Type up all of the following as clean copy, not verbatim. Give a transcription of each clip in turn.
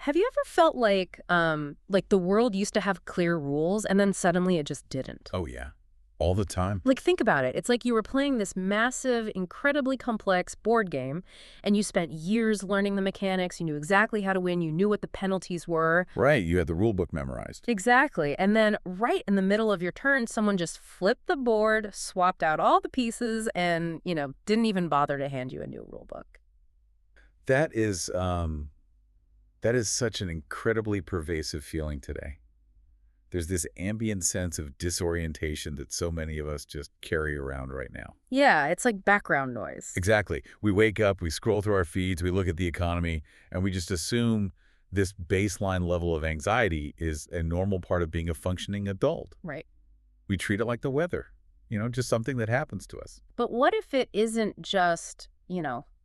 Have you ever felt like the world used to have clear rules and then suddenly it just didn't? Oh, yeah. All the time. Like, think about it. It's like you were playing this massive, incredibly complex board game, and you spent years learning the mechanics. You knew exactly how to win. You knew what the penalties were. Right, you had the rule book memorized. Exactly. And then right in the middle of your turn, someone just flipped the board, swapped out all the pieces, and, didn't even bother to hand you a new rule book. That is, um, that is such an incredibly pervasive feeling today. There's this ambient sense of disorientation that so many of us just carry around right now. Yeah, it's like background noise. Exactly. We wake up, we scroll through our feeds, we look at the economy, and we just assume this baseline level of anxiety is a normal part of being a functioning adult. Right. We treat it like the weather, just something that happens to us. But what if it isn't just,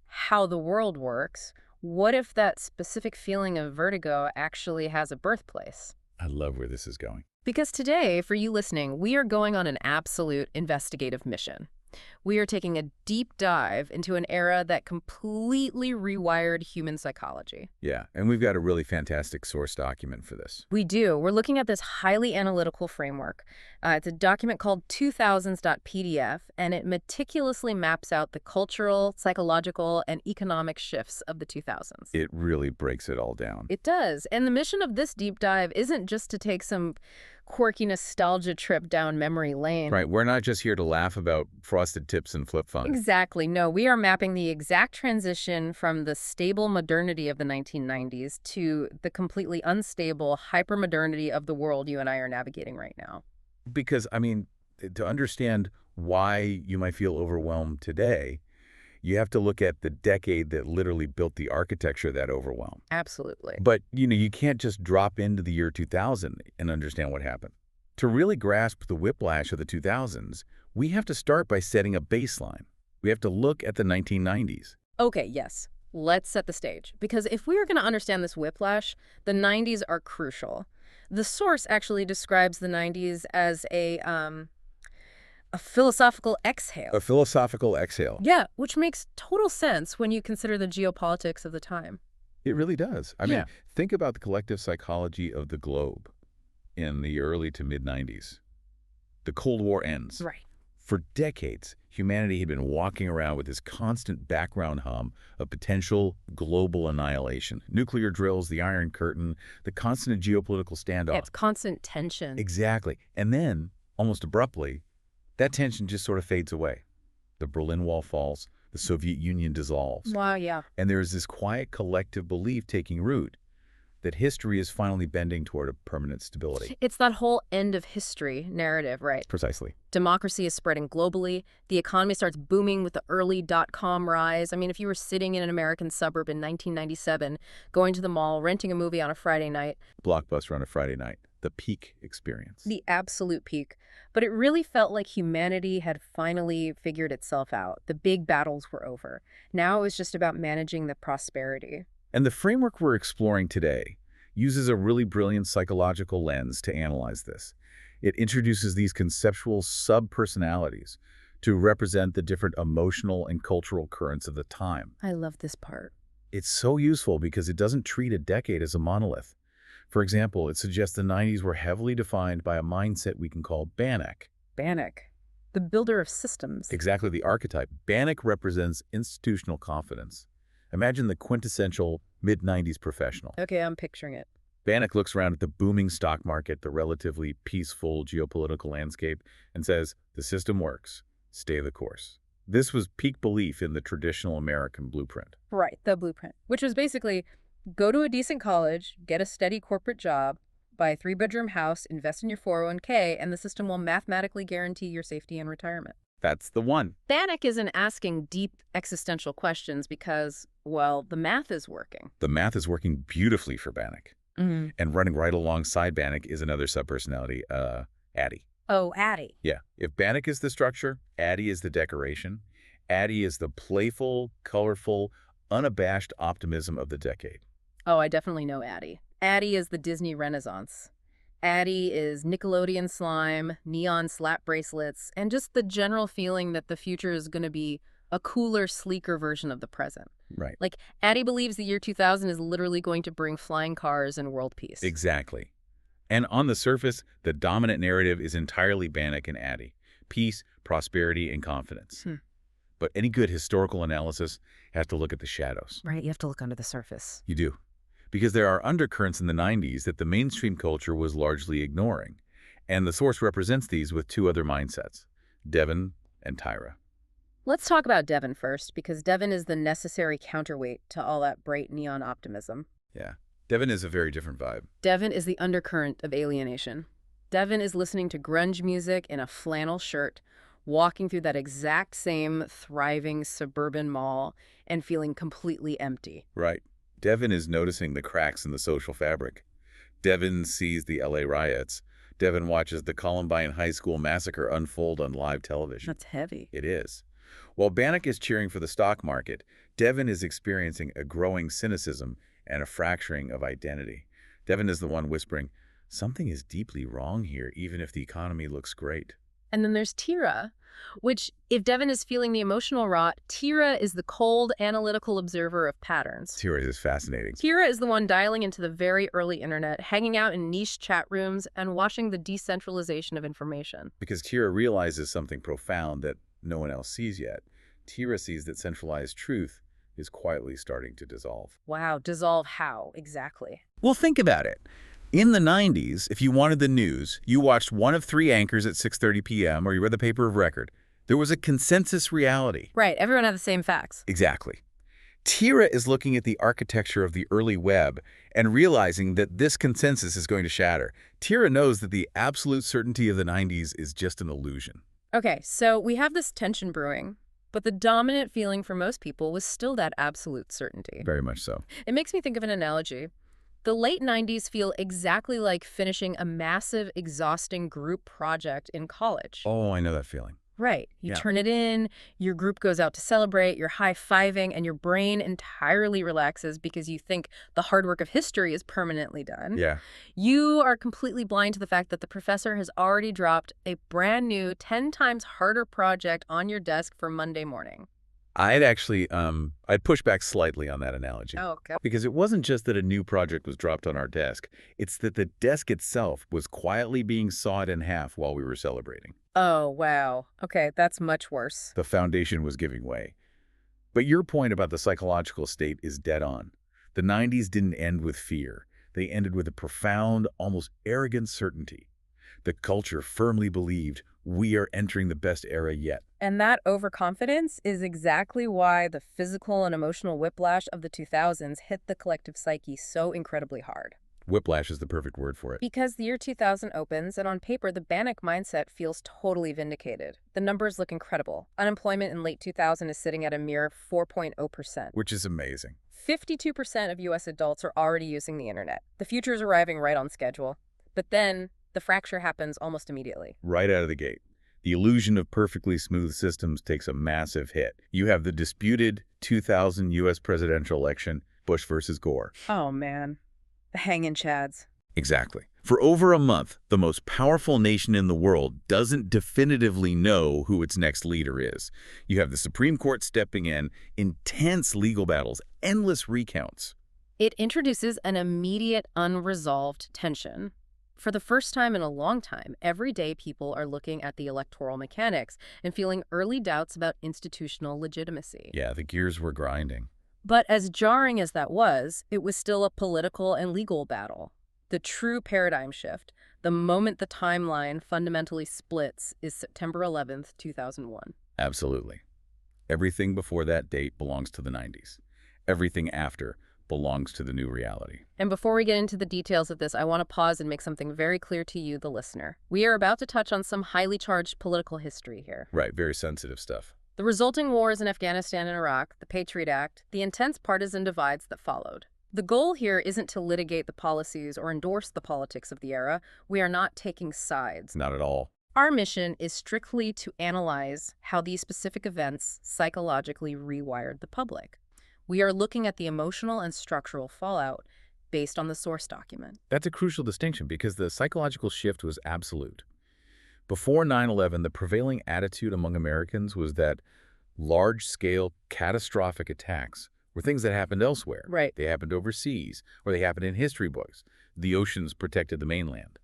how the world works? What if that specific feeling of vertigo actually has a birthplace? I love where this is going. Because today, for you listening, we are going on an absolute investigative mission. We are taking a deep dive into an era that completely rewired human psychology. Yeah, and we've got a really fantastic source document for this. We do. We're looking at this highly analytical framework. It's a document called 2000s.pdf, and it meticulously maps out the cultural, psychological, and economic shifts of the 2000s. It really breaks it all down. It does. And the mission of this deep dive isn't just to take some quirky nostalgia trip down memory lane. Right, we're not just here to laugh about frosted tips and flip phones. Exactly. No, we are mapping the exact transition from the stable modernity of the 1990s to the completely unstable hypermodernity of the world you and I are navigating right now. Because, to understand why you might feel overwhelmed today, you have to look at the decade that literally built the architecture of that overwhelm. Absolutely. But, you can't just drop into the year 2000 and understand what happened. To really grasp the whiplash of the 2000s, we have to start by setting a baseline. We have to look at the 1990s. Okay, yes. Let's set the stage. Because if we are going to understand this whiplash, the 90s are crucial. The source actually describes the 90s as a philosophical exhale. A philosophical exhale. Yeah, which makes total sense when you consider the geopolitics of the time. It really does. Yeah. Think about the collective psychology of the globe in the early to mid-90s. The Cold War ends. Right. For decades, humanity had been walking around with this constant background hum of potential global annihilation. Nuclear drills, the Iron Curtain, the constant geopolitical standoff. Yeah, it's constant tension. Exactly. And then, almost abruptly, that tension just sort of fades away. The Berlin Wall falls, the Soviet Union dissolves. Wow, yeah. And there is this quiet collective belief taking root that history is finally bending toward a permanent stability. It's that whole end of history narrative, right? Precisely. Democracy is spreading globally. The economy starts booming with the early dot-com rise. If you were sitting in an American suburb in 1997, going to the mall, renting a movie on a Friday night. Blockbuster on a Friday night. The peak experience. The absolute peak. But it really felt like humanity had finally figured itself out. The big battles were over. Now it was just about managing the prosperity. And the framework we're exploring today uses a really brilliant psychological lens to analyze this. It introduces these conceptual sub-personalities to represent the different emotional and cultural currents of the time. I love this part. It's so useful because it doesn't treat a decade as a monolith. For example, it suggests the 90s were heavily defined by a mindset we can call Bannock. Bannock, the builder of systems. Exactly the archetype. Bannock represents institutional confidence. Imagine the quintessential mid-90s professional. Okay, I'm picturing it. Bannock looks around at the booming stock market, the relatively peaceful geopolitical landscape, and says, the system works. Stay the course. This was peak belief in the traditional American blueprint. Right, the blueprint, which was basically go to a decent college, get a steady corporate job, buy a 3-bedroom house, invest in your 401k, and the system will mathematically guarantee your safety and retirement. That's the one. Bannock isn't asking deep existential questions because, well, the math is working. The math is working beautifully for Bannock. Mm-hmm. And running right alongside Bannock is another subpersonality, Addie. Oh, Addie. Yeah. If Bannock is the structure, Addie is the decoration. Addie is the playful, colorful, unabashed optimism of the decade. Oh, I definitely know Addie. Addie is the Disney Renaissance. Addie is Nickelodeon slime, neon slap bracelets, and just the general feeling that the future is going to be a cooler, sleeker version of the present. Right. Like, Addie believes the year 2000 is literally going to bring flying cars and world peace. Exactly. And on the surface, the dominant narrative is entirely Bannock and Addie. Peace, prosperity, and confidence. But any good historical analysis has to look at the shadows. Right, you have to look under the surface. You do. Because there are undercurrents in the 90s that the mainstream culture was largely ignoring. And the source represents these with two other mindsets, Devin and Tyra. Let's talk about Devin first, because Devin is the necessary counterweight to all that bright neon optimism. Yeah. Devin is a very different vibe. Devin is the undercurrent of alienation. Devin is listening to grunge music in a flannel shirt, walking through that exact same thriving suburban mall and feeling completely empty. Right. Devin is noticing the cracks in the social fabric. Devin sees the LA riots. Devin watches the Columbine High School massacre unfold on live television. That's heavy. It is. While Bannock is cheering for the stock market, Devin is experiencing a growing cynicism and a fracturing of identity. Devin is the one whispering, something is deeply wrong here, even if the economy looks great. And then there's Tyra, which, if Devin is feeling the emotional rot, Tyra is the cold, analytical observer of patterns. Tyra is fascinating. Tyra is the one dialing into the very early internet, hanging out in niche chat rooms, and watching the decentralization of information. Because Tyra realizes something profound that no one else sees yet. Tyra sees that centralized truth is quietly starting to dissolve. Wow, dissolve how, exactly? Well, think about it. In the 90s, if you wanted the news, you watched one of three anchors at 6:30 p.m. or you read the paper of record. There was a consensus reality. Right, everyone had the same facts. Exactly. Tyra is looking at the architecture of the early web and realizing that this consensus is going to shatter. Tyra knows that the absolute certainty of the 90s is just an illusion. Okay, so we have this tension brewing, but the dominant feeling for most people was still that absolute certainty. Very much so. It makes me think of an analogy. The late 90s feel exactly like finishing a massive, exhausting group project in college. Oh, I know that feeling. Right. You Yeah. turn it in, your group goes out to celebrate, you're high-fiving, and your brain entirely relaxes because you think the hard work of history is permanently done. Yeah. You are completely blind to the fact that the professor has already dropped a brand new 10 times harder project on your desk for Monday morning. I'd actually, I'd push back slightly on that analogy. Oh, okay. Because it wasn't just that a new project was dropped on our desk. It's that the desk itself was quietly being sawed in half while we were celebrating. Oh, wow. Okay, that's much worse. The foundation was giving way. But your point about the psychological state is dead on. The 90s didn't end with fear. They ended with a profound, almost arrogant certainty. The culture firmly believed we are entering the best era yet. And that overconfidence is exactly why the physical and emotional whiplash of the 2000s hit the collective psyche so incredibly hard. Whiplash is the perfect word for it. Because the year 2000 opens, and on paper, the Bannock mindset feels totally vindicated. The numbers look incredible. Unemployment in late 2000 is sitting at a mere 4.0%. Which is amazing. 52% of U.S. adults are already using the internet. The future is arriving right on schedule. But then, the fracture happens almost immediately. Right out of the gate. The illusion of perfectly smooth systems takes a massive hit. You have the disputed 2000 U.S. presidential election, Bush versus Gore. Oh, man. The hanging chads. Exactly. For over a month, the most powerful nation in the world doesn't definitively know who its next leader is. You have the Supreme Court stepping in, intense legal battles, endless recounts. It introduces an immediate unresolved tension. For the first time in a long time, everyday people are looking at the electoral mechanics and feeling early doubts about institutional legitimacy. Yeah, the gears were grinding. But as jarring as that was, it was still a political and legal battle. The true paradigm shift, the moment the timeline fundamentally splits, is September 11th, 2001. Absolutely. Everything before that date belongs to the 90s. Everything after belongs to the new reality. And before we get into the details of this, I want to pause and make something very clear to you, the listener. We are about to touch on some highly charged political history here. Right, very sensitive stuff. The resulting wars in Afghanistan and Iraq, the Patriot Act, the intense partisan divides that followed. The goal here isn't to litigate the policies or endorse the politics of the era. We are not taking sides. Not at all. Our mission is strictly to analyze how these specific events psychologically rewired the public. We are looking at the emotional and structural fallout based on the source document. That's a crucial distinction because the psychological shift was absolute. Before 9/11, the prevailing attitude among Americans was that large-scale, catastrophic attacks were things that happened elsewhere. Right. They happened overseas, or they happened in history books. The oceans protected the mainland.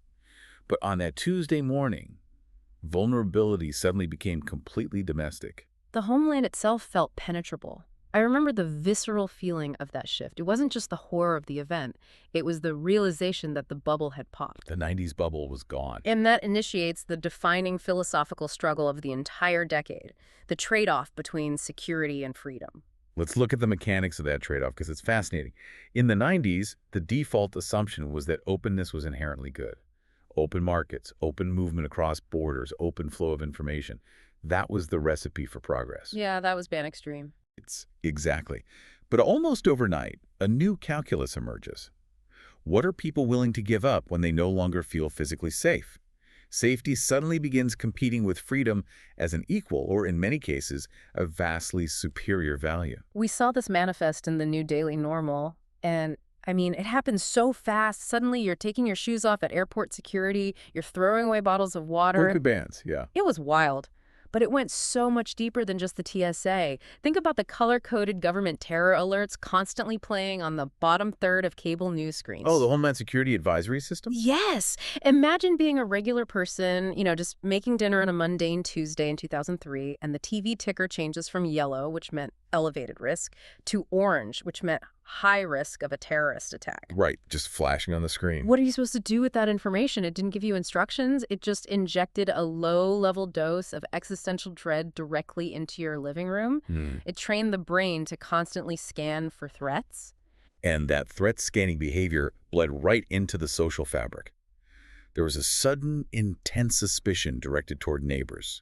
But on that Tuesday morning, vulnerability suddenly became completely domestic. The homeland itself felt penetrable. I remember the visceral feeling of that shift. It wasn't just the horror of the event. It was the realization that the bubble had popped. The 90s bubble was gone. And that initiates the defining philosophical struggle of the entire decade, the trade-off between security and freedom. Let's look at the mechanics of that trade-off because it's fascinating. In the 90s, the default assumption was that openness was inherently good. Open markets, open movement across borders, open flow of information. That was the recipe for progress. Yeah, that was Bannock's dream. Exactly. But almost overnight, a new calculus emerges. What are people willing to give up when they no longer feel physically safe? Safety suddenly begins competing with freedom as an equal, or in many cases, a vastly superior value. We saw this manifest in the new daily normal, and I mean, it happened so fast. Suddenly, you're taking your shoes off at airport security, you're throwing away bottles of water. Quick bands, yeah. It was wild. But it went so much deeper than just the TSA. Think about the color-coded government terror alerts constantly playing on the bottom third of cable news screens. Oh, the Homeland Security Advisory System? Yes. Imagine being a regular person, just making dinner on a mundane Tuesday in 2003, and the TV ticker changes from yellow, which meant elevated risk, to orange, which meant high risk of a terrorist attack. Right, just flashing on the screen. What are you supposed to do with that information? It didn't give you instructions. It just injected a low-level dose of existential dread directly into your living room. It trained the brain to constantly scan for threats. And that threat-scanning behavior bled right into the social fabric. There was a sudden, intense suspicion directed toward neighbors,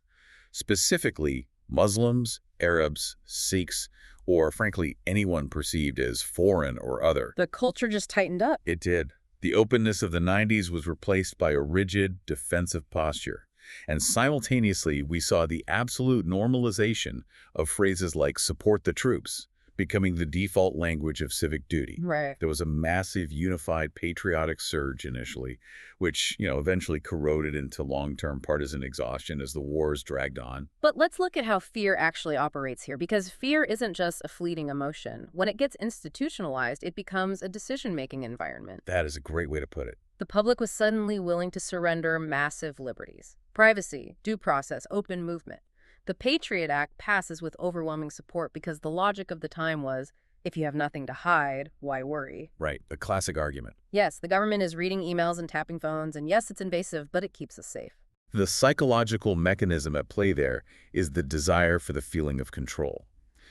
specifically Muslims, Arabs, Sikhs, or frankly, anyone perceived as foreign or other. The culture just tightened up. It did. The openness of the 90s was replaced by a rigid, defensive posture. And simultaneously, we saw the absolute normalization of phrases like support the troops, becoming the default language of civic duty. Right. There was a massive unified patriotic surge initially, which, eventually corroded into long-term partisan exhaustion as the wars dragged on. But let's look at how fear actually operates here, because fear isn't just a fleeting emotion. When it gets institutionalized, it becomes a decision-making environment. That is a great way to put it. The public was suddenly willing to surrender massive liberties. Privacy, due process, open movement. The Patriot Act passes with overwhelming support because the logic of the time was, if you have nothing to hide, why worry? Right, the classic argument. Yes, the government is reading emails and tapping phones, and yes, it's invasive, but it keeps us safe. The psychological mechanism at play there is the desire for the feeling of control.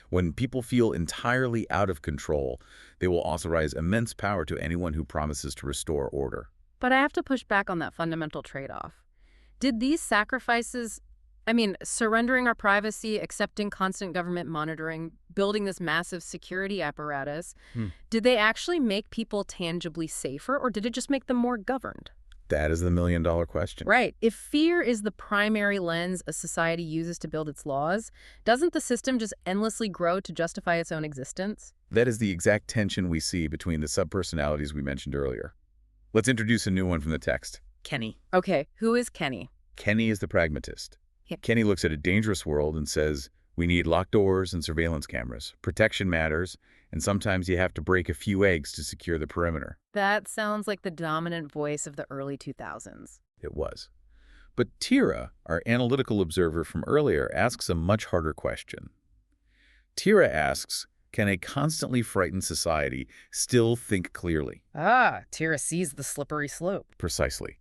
When people feel entirely out of control, they will authorize immense power to anyone who promises to restore order. But I have to push back on that fundamental trade-off. Did these sacrifices, surrendering our privacy, accepting constant government monitoring, building this massive security apparatus, did they actually make people tangibly safer, or did it just make them more governed? That is the million-dollar question. Right. If fear is the primary lens a society uses to build its laws, doesn't the system just endlessly grow to justify its own existence? That is the exact tension we see between the subpersonalities we mentioned earlier. Let's introduce a new one from the text. Kenny. Okay, who is Kenny? Kenny is the pragmatist. Yeah. Kenny looks at a dangerous world and says, we need locked doors and surveillance cameras. Protection matters, and sometimes you have to break a few eggs to secure the perimeter. That sounds like the dominant voice of the early 2000s. It was. But Tira, our analytical observer from earlier, asks a much harder question. Tira asks, can a constantly frightened society still think clearly? Tira sees the slippery slope. Precisely.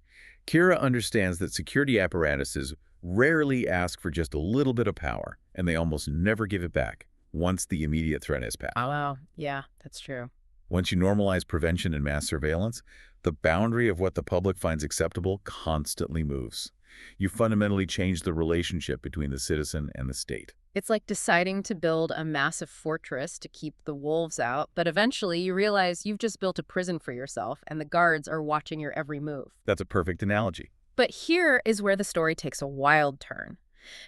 Kira understands that security apparatuses rarely ask for just a little bit of power, and they almost never give it back once the immediate threat has passed. Oh, wow. Yeah, that's true. Once you normalize prevention and mass surveillance, the boundary of what the public finds acceptable constantly moves. You fundamentally change the relationship between the citizen and the state. It's like deciding to build a massive fortress to keep the wolves out, but eventually you realize you've just built a prison for yourself, and the guards are watching your every move. That's a perfect analogy. But here is where the story takes a wild turn.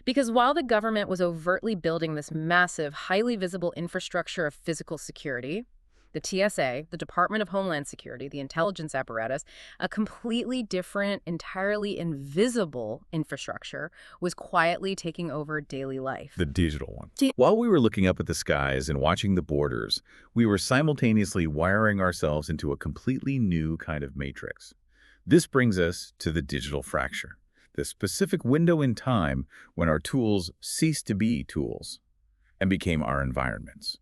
Because while the government was overtly building this massive, highly visible infrastructure of physical security, The TSA, the Department of Homeland Security, the intelligence apparatus, a completely different, entirely invisible infrastructure was quietly taking over daily life. The digital one. While we were looking up at the skies and watching the borders, we were simultaneously wiring ourselves into a completely new kind of matrix. This brings us to the digital fracture, the specific window in time when our tools ceased to be tools and became our environments.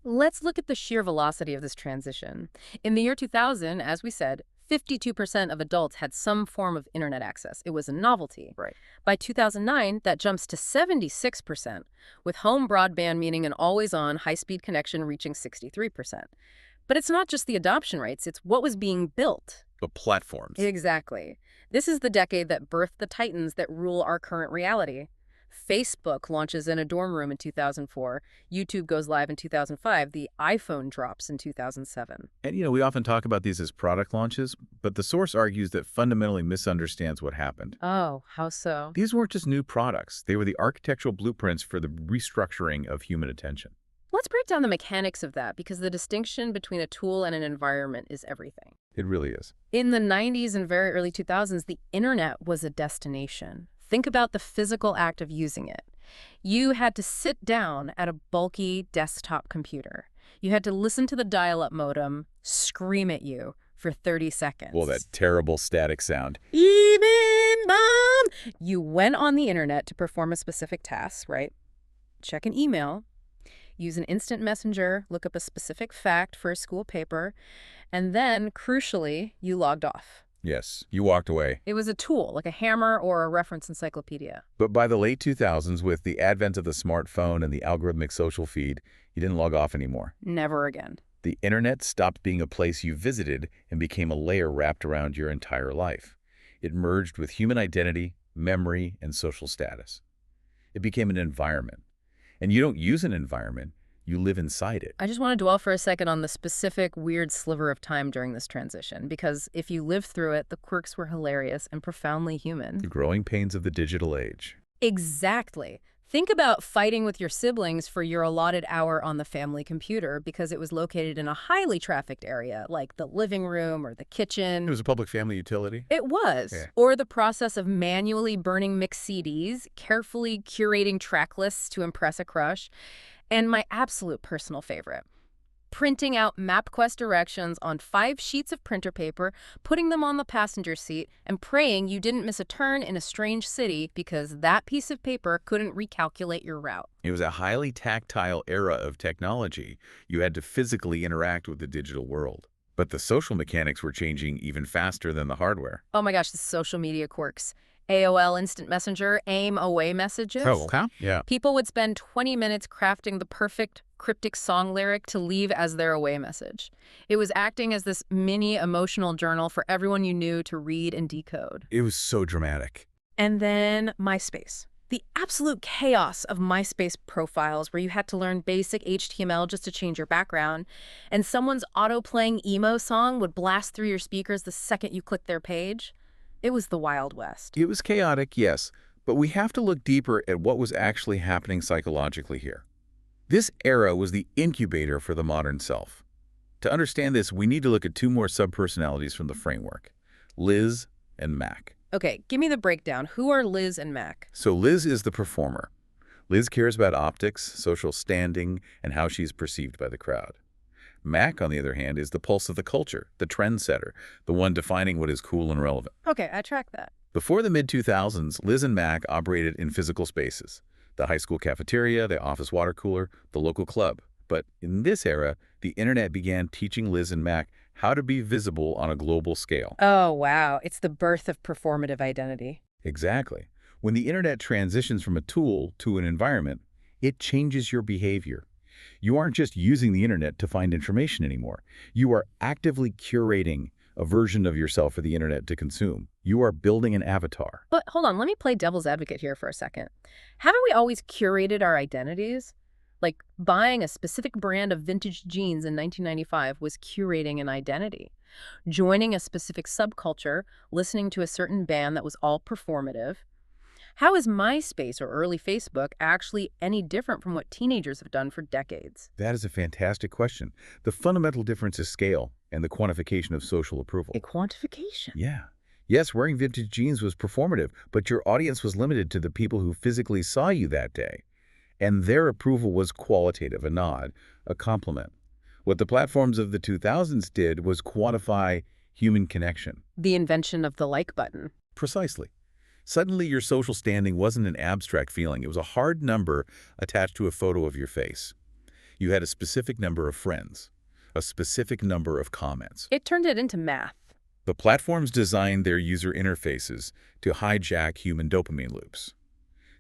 Let's look at the sheer velocity of this transition. In the year 2000, as we said, 52% of adults had some form of internet access. It was a novelty. Right. By 2009, that jumps to 76%, with home broadband meaning an always-on, high-speed connection reaching 63%. But it's not just the adoption rates, it's what was being built. The platforms. Exactly. This is the decade that birthed the titans that rule our current reality. Facebook launches in a dorm room in 2004. YouTube goes live in 2005. The iPhone drops in 2007. And, we often talk about these as product launches, but the source argues that fundamentally misunderstands what happened. Oh, how so? These weren't just new products. They were the architectural blueprints for the restructuring of human attention. Let's break down the mechanics of that, because the distinction between a tool and an environment is everything. It really is. In the 90s and very early 2000s, the internet was a destination. Think about the physical act of using it. You had to sit down at a bulky desktop computer. You had to listen to the dial-up modem scream at you for 30 seconds. Well, that terrible static sound. Even Mom! You went on the internet to perform a specific task, right? Check an email, use an instant messenger, look up a specific fact for a school paper, and then, crucially, you logged off. Yes, you walked away. It was a tool, like a hammer or a reference encyclopedia. But by the late 2000s, with the advent of the smartphone and the algorithmic social feed, you didn't log off anymore. Never again. The internet stopped being a place you visited and became a layer wrapped around your entire life. It merged with human identity, memory, and social status. It became an environment. And you don't use an environment, you live inside it. I just want to dwell for a second on the specific weird sliver of time during this transition, because if you lived through it, the quirks were hilarious and profoundly human. The growing pains of the digital age. Exactly. Think about fighting with your siblings for your allotted hour on the family computer because it was located in a highly trafficked area, like the living room or the kitchen. It was a public family utility? It was. Yeah. Or the process of manually burning mixed CDs, carefully curating track lists to impress a crush. And my absolute personal favorite, printing out MapQuest directions on 5 sheets of printer paper, putting them on the passenger seat, and praying you didn't miss a turn in a strange city because that piece of paper couldn't recalculate your route. It was a highly tactile era of technology. You had to physically interact with the digital world. But the social mechanics were changing even faster than the hardware. Oh my gosh, the social media quirks. AOL Instant Messenger, AIM away messages. Oh, okay. Yeah. People would spend 20 minutes crafting the perfect cryptic song lyric to leave as their away message. It was acting as this mini emotional journal for everyone you knew to read and decode. It was so dramatic. And then MySpace. The absolute chaos of MySpace profiles where you had to learn basic HTML just to change your background, and someone's auto-playing emo song would blast through your speakers the second you clicked their page. It was the Wild West. It was chaotic, yes, but we have to look deeper at what was actually happening psychologically here. This era was the incubator for the modern self. To understand this, we need to look at 2 more subpersonalities from the framework, Liz and Mac. Okay, give me the breakdown. Who are Liz and Mac? So Liz is the performer. Liz cares about optics, social standing, and how she's perceived by the crowd. Mac, on the other hand, is the pulse of the culture, the trendsetter, the one defining what is cool and relevant. Okay, I track that. Before the mid-2000s, Liz and Mac operated in physical spaces. The high school cafeteria, the office water cooler, the local club. But in this era, the internet began teaching Liz and Mac how to be visible on a global scale. Oh, wow. It's the birth of performative identity. Exactly. When the internet transitions from a tool to an environment, it changes your behavior. You aren't just using the internet to find information anymore. You are actively curating a version of yourself for the internet to consume. You are building an avatar. But hold on, let me play devil's advocate here for a second. Haven't we always curated our identities? Like buying a specific brand of vintage jeans in 1995 was curating an identity. Joining a specific subculture, listening to a certain band that was all performative. How is MySpace or early Facebook actually any different from what teenagers have done for decades? That is a fantastic question. The fundamental difference is scale and the quantification of social approval. A quantification. Yeah. Yes, wearing vintage jeans was performative, but your audience was limited to the people who physically saw you that day. And their approval was qualitative, a nod, a compliment. What the platforms of the 2000s did was quantify human connection. The invention of the like button. Precisely. Suddenly, your social standing wasn't an abstract feeling. It was a hard number attached to a photo of your face. You had a specific number of friends, a specific number of comments. It turned it into math. The platforms designed their user interfaces to hijack human dopamine loops.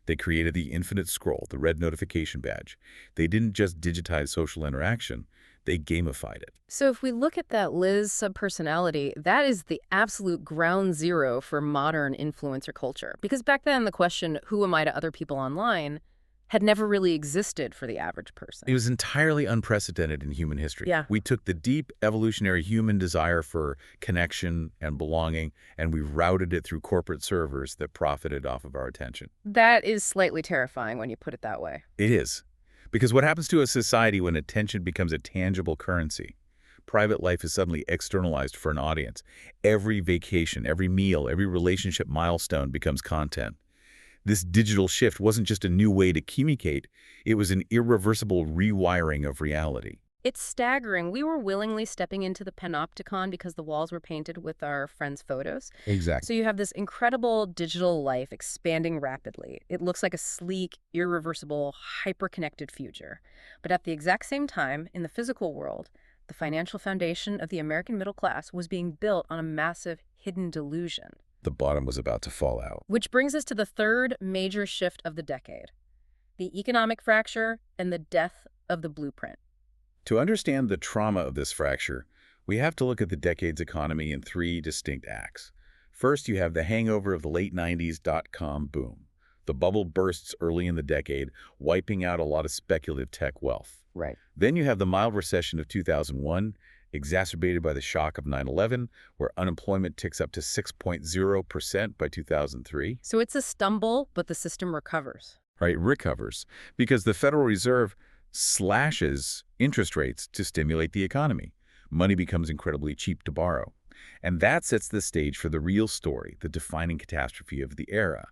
They created the infinite scroll, the red notification badge. They didn't just digitize social interaction, they gamified it. So if we look at that Liz subpersonality, that is the absolute ground zero for modern influencer culture. Because back then, the question, who am I to other people online, had never really existed for the average person. It was entirely unprecedented in human history. Yeah. We took the deep evolutionary human desire for connection and belonging, and we routed it through corporate servers that profited off of our attention. That is slightly terrifying when you put it that way. It is. Because what happens to a society when attention becomes a tangible currency? Private life is suddenly externalized for an audience. Every vacation, every meal, every relationship milestone becomes content. This digital shift wasn't just a new way to communicate, it was an irreversible rewiring of reality. It's staggering. We were willingly stepping into the panopticon because the walls were painted with our friends' photos. Exactly. So you have this incredible digital life expanding rapidly. It looks like a sleek, irreversible, hyper-connected future. But at the exact same time, in the physical world, the financial foundation of the American middle class was being built on a massive hidden delusion. The bottom was about to fall out. Which brings us to the third major shift of the decade, the economic fracture and the death of the blueprint. To understand the trauma of this fracture, we have to look at the decade's economy in three distinct acts. First, you have the hangover of the late 90s dot-com boom. The bubble bursts early in the decade, wiping out a lot of speculative tech wealth. Right. Then you have the mild recession of 2001, exacerbated by the shock of 9/11, where unemployment ticks up to 6.0% by 2003. So it's a stumble, but the system recovers. Right, recovers, because the Federal Reserve slashes interest rates to stimulate the economy. Money becomes incredibly cheap to borrow. And that sets the stage for the real story, the defining catastrophe of the era,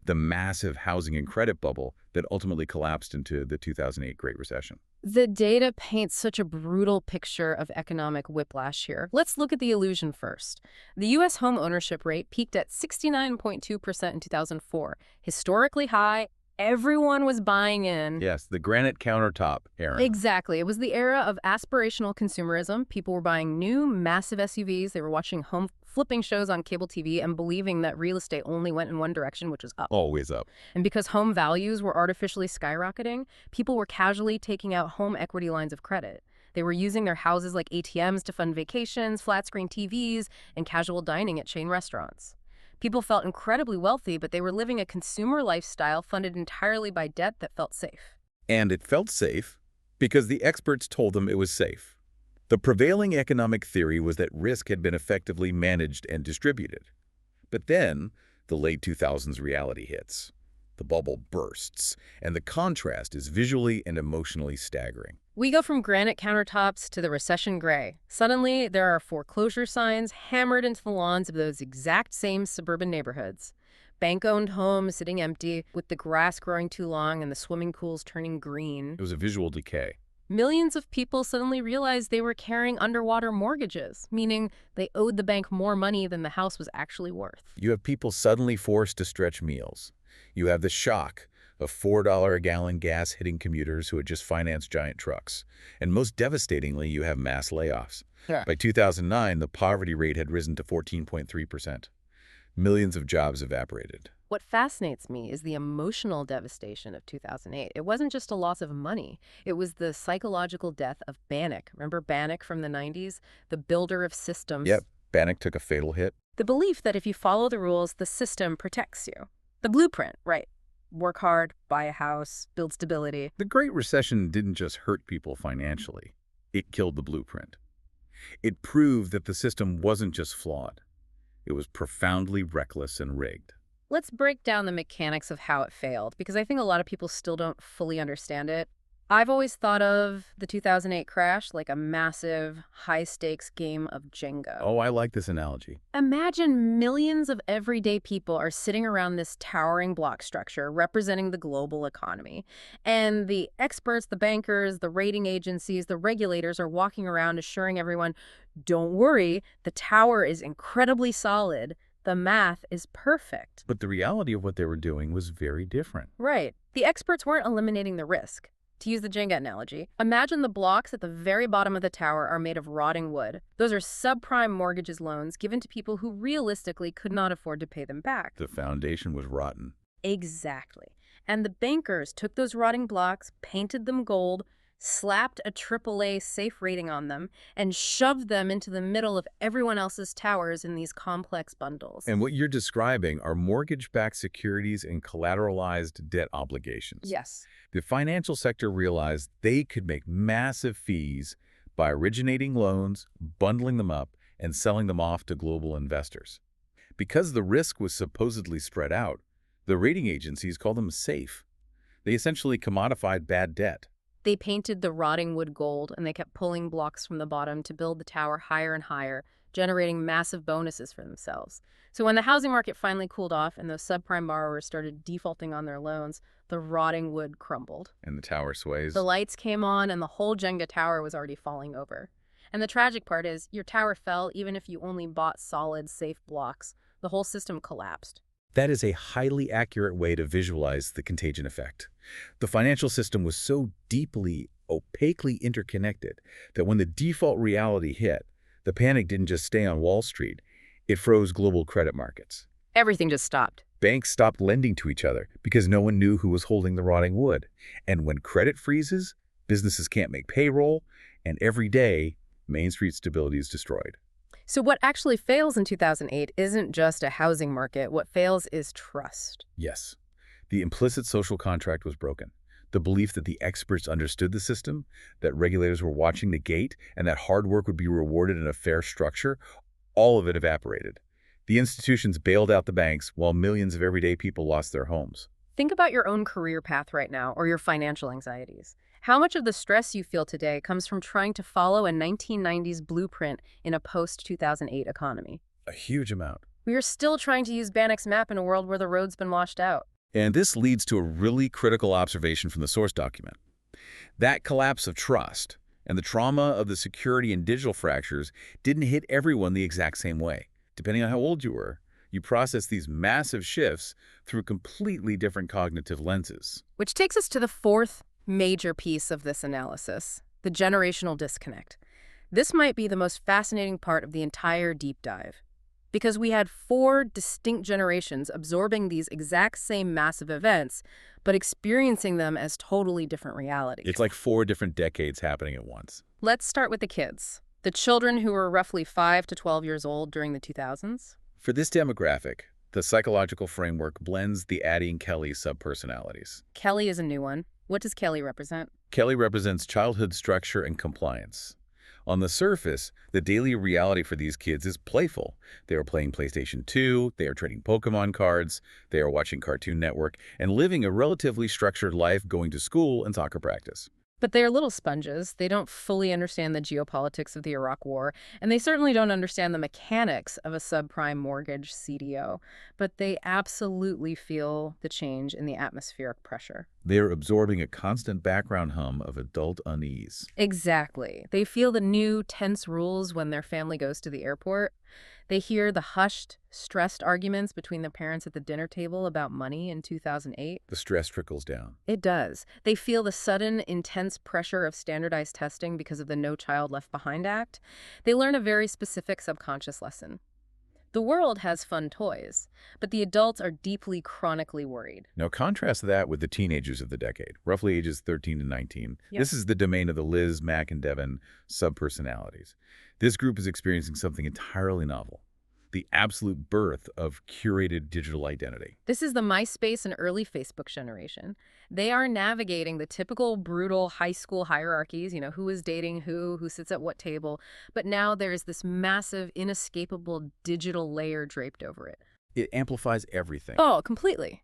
the massive housing and credit bubble that ultimately collapsed into the 2008 Great Recession. The data paints such a brutal picture of economic whiplash here. Let's look at the illusion first. The U.S. home ownership rate peaked at 69.2% in 2004, historically high. Everyone was buying in. Yes, the granite countertop era. Exactly. It was the era of aspirational consumerism. People were buying new, massive SUVs. They were watching home flipping shows on cable TV and believing that real estate only went in one direction, which was up. Always up. And because home values were artificially skyrocketing, people were casually taking out home equity lines of credit. They were using their houses like ATMs to fund vacations, flat-screen TVs, and casual dining at chain restaurants. People felt incredibly wealthy, but they were living a consumer lifestyle funded entirely by debt that felt safe. And it felt safe because the experts told them it was safe. The prevailing economic theory was that risk had been effectively managed and distributed. But then, the late 2000s reality hits. The bubble bursts, and the contrast is visually and emotionally staggering. We go from granite countertops to the recession gray. Suddenly, there are foreclosure signs hammered into the lawns of those exact same suburban neighborhoods. Bank-owned homes sitting empty, with the grass growing too long and the swimming pools turning green. It was a visual decay. Millions of people suddenly realized they were carrying underwater mortgages, meaning they owed the bank more money than the house was actually worth. You have people suddenly forced to stretch meals. You have the shock of $4 a gallon gas hitting commuters who had just financed giant trucks. And most devastatingly, you have mass layoffs. Yeah. By 2009, the poverty rate had risen to 14.3%. Millions of jobs evaporated. What fascinates me is the emotional devastation of 2008. It wasn't just a loss of money. It was the psychological death of Bannock. Remember Bannock from the 90s? The builder of systems. Yep, Bannock took a fatal hit. The belief that if you follow the rules, the system protects you. The blueprint, right? Work hard, buy a house, build stability. The Great Recession didn't just hurt people financially. It killed the blueprint. It proved that the system wasn't just flawed. It was profoundly reckless and rigged. Let's break down the mechanics of how it failed, because I think a lot of people still don't fully understand it. I've always thought of the 2008 crash like a massive, high-stakes game of Jenga. Oh, I like this analogy. Imagine millions of everyday people are sitting around this towering block structure representing the global economy. And the experts, the bankers, the rating agencies, the regulators are walking around assuring everyone, don't worry, the tower is incredibly solid. The math is perfect. But the reality of what they were doing was very different. Right. The experts weren't eliminating the risk. To use the Jenga analogy, imagine the blocks at the very bottom of the tower are made of rotting wood. Those are subprime mortgages loans given to people who realistically could not afford to pay them back. The foundation was rotten. Exactly. And the bankers took those rotting blocks, painted them gold, slapped a AAA safe rating on them, and shoved them into the middle of everyone else's towers in these complex bundles. And what you're describing are mortgage-backed securities and collateralized debt obligations. Yes. The financial sector realized they could make massive fees by originating loans, bundling them up, and selling them off to global investors. Because the risk was supposedly spread out, the rating agencies called them safe. They essentially commodified bad debt. They painted the rotting wood gold, and they kept pulling blocks from the bottom to build the tower higher and higher, generating massive bonuses for themselves. So when the housing market finally cooled off and those subprime borrowers started defaulting on their loans, the rotting wood crumbled. And the tower sways. The lights came on, and the whole Jenga tower was already falling over. And the tragic part is, your tower fell even if you only bought solid, safe blocks. The whole system collapsed. That is a highly accurate way to visualize the contagion effect. The financial system was so deeply, opaquely interconnected that when the default reality hit, the panic didn't just stay on Wall Street, it froze global credit markets. Everything just stopped. Banks stopped lending to each other because no one knew who was holding the rotting wood. And when credit freezes, businesses can't make payroll, and every day, Main Street stability is destroyed. So what actually fails in 2008 isn't just a housing market. What fails is trust. Yes, the implicit social contract was broken. The belief that the experts understood the system, that regulators were watching the gate, and that hard work would be rewarded in a fair structure, all of it evaporated. The institutions bailed out the banks while millions of everyday people lost their homes. Think about your own career path right now or your financial anxieties. How much of the stress you feel today comes from trying to follow a 1990s blueprint in a post-2008 economy? A huge amount. We are still trying to use Bannock's map in a world where the road's been washed out. And this leads to a really critical observation from the source document. That collapse of trust and the trauma of the security and digital fractures didn't hit everyone the exact same way. Depending on how old you were, you process these massive shifts through completely different cognitive lenses. Which takes us to the fourth major piece of this analysis, the generational disconnect. This might be the most fascinating part of the entire deep dive, because we had 4 distinct generations absorbing these exact same massive events, but experiencing them as totally different realities. It's like 4 different decades happening at once. Let's start with the kids, the children who were roughly 5 to 12 years old during the 2000s. For this demographic, the psychological framework blends the Addie and Kelly subpersonalities. Kelly is a new one. What does Kelly represent? Kelly represents childhood structure and compliance. On the surface, the daily reality for these kids is playful. They are playing PlayStation 2, they are trading Pokemon cards, they are watching Cartoon Network, and living a relatively structured life going to school and soccer practice. But they are little sponges. They don't fully understand the geopolitics of the Iraq War, and they certainly don't understand the mechanics of a subprime mortgage CDO. But they absolutely feel the change in the atmospheric pressure. They are absorbing a constant background hum of adult unease. Exactly. They feel the new, tense rules when their family goes to the airport. They hear the hushed, stressed arguments between the parents at the dinner table about money in 2008. The stress trickles down. It does. They feel the sudden, intense pressure of standardized testing because of the No Child Left Behind Act. They learn a very specific subconscious lesson. The world has fun toys, but the adults are deeply, chronically worried. Now contrast that with the teenagers of the decade, roughly ages 13 to 19. Yep. This is the domain of the Liz, Mac, and Devin subpersonalities. This group is experiencing something entirely novel, the absolute birth of curated digital identity. This is the MySpace and early Facebook generation. They are navigating the typical brutal high school hierarchies, who is dating who sits at what table, but now there is this massive, inescapable digital layer draped over it. It amplifies everything. Oh, completely.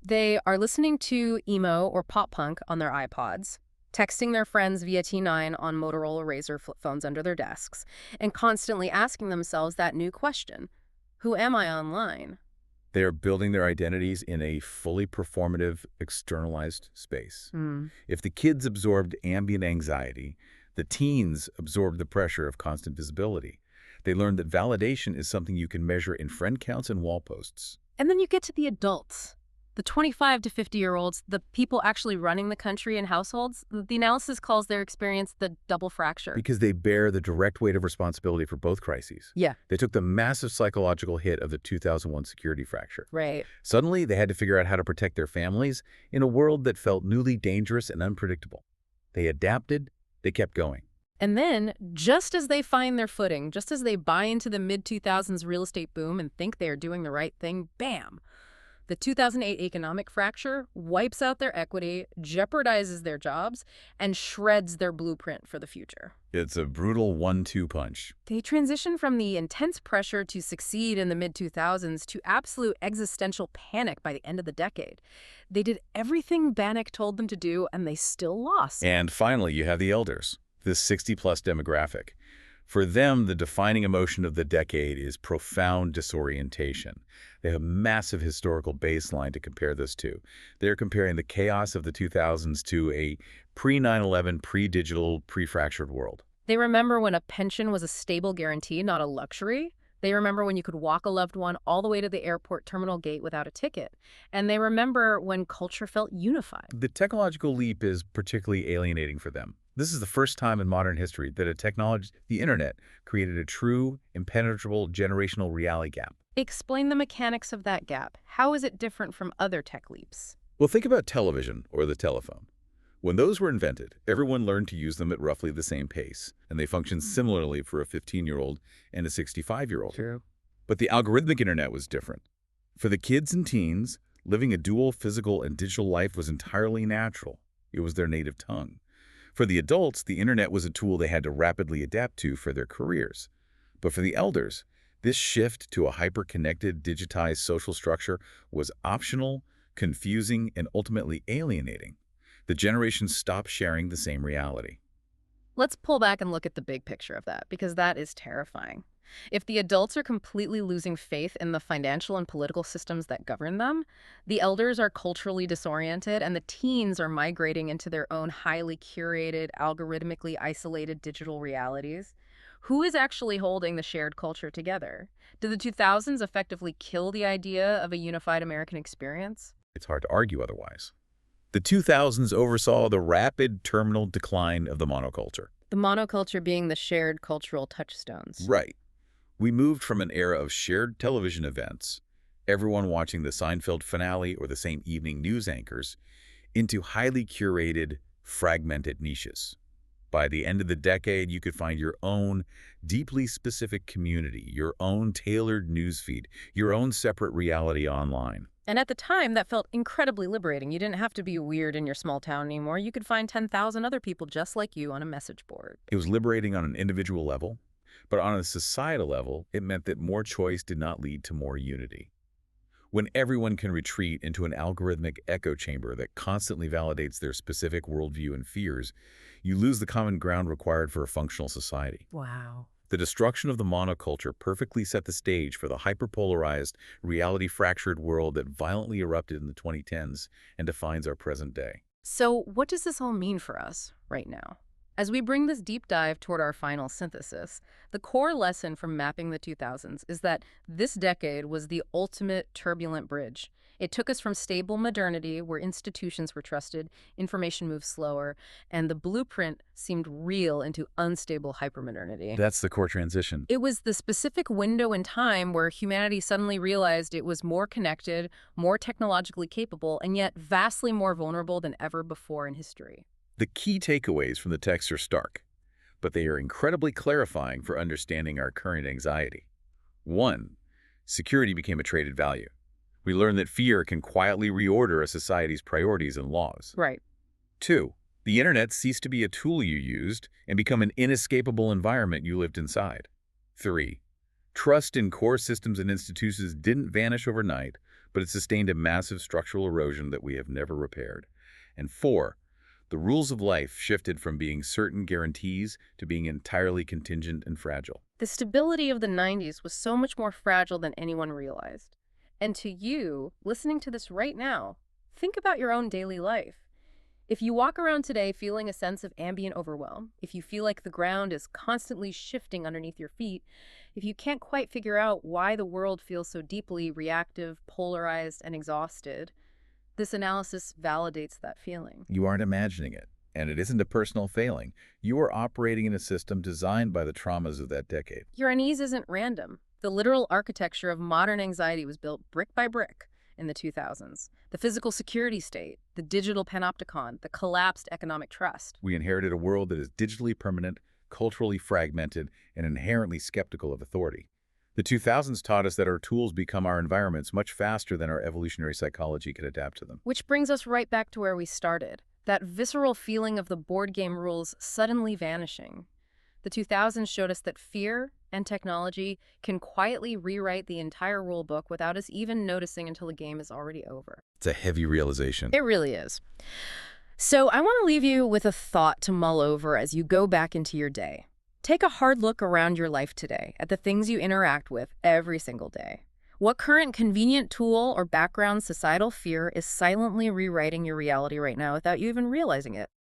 They are listening to emo or pop punk on their iPods, texting their friends via T9 on Motorola Razr flip phones under their desks, and constantly asking themselves that new question: who am I online? They are building their identities in a fully performative, externalized space. Hmm. If the kids absorbed ambient anxiety, the teens absorbed the pressure of constant visibility. They learned that validation is something you can measure in friend counts and wall posts. And then you get to the adults, the 25 to 50-year-olds, the people actually running the country and households. The analysis calls their experience the double fracture. Because they bear the direct weight of responsibility for both crises. Yeah, They took the massive psychological hit of the 2001 security fracture. right. Suddenly, they had to figure out how to protect their families in a world that felt newly dangerous and unpredictable. They adapted, they kept going. And then, just as they find their footing, just as they buy into the mid-2000s real estate boom and think they are doing the right thing, bam! The 2008 economic fracture wipes out their equity, jeopardizes their jobs, and shreds their blueprint for the future. It's a brutal 1-2 punch. They transition from the intense pressure to succeed in the mid-2000s to absolute existential panic by the end of the decade. They did everything Bannock told them to do, and they still lost. And finally, you have the elders, this 60-plus demographic. For them, the defining emotion of the decade is profound disorientation. They have a massive historical baseline to compare this to. They're comparing the chaos of the 2000s to a pre-9/11, pre-digital, pre-fractured world. They remember when a pension was a stable guarantee, not a luxury. They remember when you could walk a loved one all the way to the airport terminal gate without a ticket. And they remember when culture felt unified. The technological leap is particularly alienating for them. This is the first time in modern history that the internet, created a true, impenetrable generational reality gap. Explain the mechanics of that gap. How is it different from other tech leaps? Well, think about television or the telephone. When those were invented, everyone learned to use them at roughly the same pace, and they functioned similarly for a 15-year-old and a 65-year-old. True. But the algorithmic internet was different. For the kids and teens, living a dual physical and digital life was entirely natural. It was their native tongue. For the adults, the internet was a tool they had to rapidly adapt to for their careers. But for the elders, this shift to a hyper-connected, digitized social structure was optional, confusing, and ultimately alienating. The generations stopped sharing the same reality. Let's pull back and look at the big picture of that, because that is terrifying. If the adults are completely losing faith in the financial and political systems that govern them, the elders are culturally disoriented, and the teens are migrating into their own highly curated, algorithmically isolated digital realities, who is actually holding the shared culture together? Did the 2000s effectively kill the idea of a unified American experience? It's hard to argue otherwise. The 2000s oversaw the rapid terminal decline of the monoculture. The monoculture being the shared cultural touchstones. Right. We moved from an era of shared television events, everyone watching the Seinfeld finale or the same evening news anchors, into highly curated, fragmented niches. By the end of the decade, you could find your own deeply specific community, your own tailored newsfeed, your own separate reality online. And at the time, that felt incredibly liberating. You didn't have to be weird in your small town anymore. You could find 10,000 other people just like you on a message board. It was liberating on an individual level, but on a societal level, it meant that more choice did not lead to more unity. When everyone can retreat into an algorithmic echo chamber that constantly validates their specific worldview and fears, you lose the common ground required for a functional society. Wow. The destruction of the monoculture perfectly set the stage for the hyperpolarized, reality-fractured world that violently erupted in the 2010s and defines our present day. So what does this all mean for us right now? As we bring this deep dive toward our final synthesis, the core lesson from mapping the 2000s is that this decade was the ultimate turbulent bridge. It took us from stable modernity, where institutions were trusted, information moved slower, and the blueprint seemed real, into unstable hypermodernity. That's the core transition. It was the specific window in time where humanity suddenly realized it was more connected, more technologically capable, and yet vastly more vulnerable than ever before in history. The key takeaways from the text are stark, but they are incredibly clarifying for understanding our current anxiety. 1. Security became a traded value. We learned that fear can quietly reorder a society's priorities and laws. Right. 2. The internet ceased to be a tool you used and become an inescapable environment you lived inside. 3. Trust in core systems and institutions didn't vanish overnight, but it sustained a massive structural erosion that we have never repaired. And 4, the rules of life shifted from being certain guarantees to being entirely contingent and fragile. The stability of the 90s was so much more fragile than anyone realized. And to you, listening to this right now, think about your own daily life. If you walk around today feeling a sense of ambient overwhelm, if you feel like the ground is constantly shifting underneath your feet, if you can't quite figure out why the world feels so deeply reactive, polarized, and exhausted, this analysis validates that feeling. You aren't imagining it, and it isn't a personal failing. You are operating in a system designed by the traumas of that decade. Your unease isn't random. The literal architecture of modern anxiety was built brick by brick in the 2000s. The physical security state, the digital panopticon, the collapsed economic trust. We inherited a world that is digitally permanent, culturally fragmented, and inherently skeptical of authority. The 2000s taught us that our tools become our environments much faster than our evolutionary psychology could adapt to them. Which brings us right back to where we started, that visceral feeling of the board game rules suddenly vanishing. The 2000s showed us that fear and technology can quietly rewrite the entire rule book without us even noticing until the game is already over. It's a heavy realization. It really is. So I want to leave you with a thought to mull over as you go back into your day. Take a hard look around your life today at the things you interact with every single day. What current convenient tool or background societal fear is silently rewriting your reality right now without you even realizing it?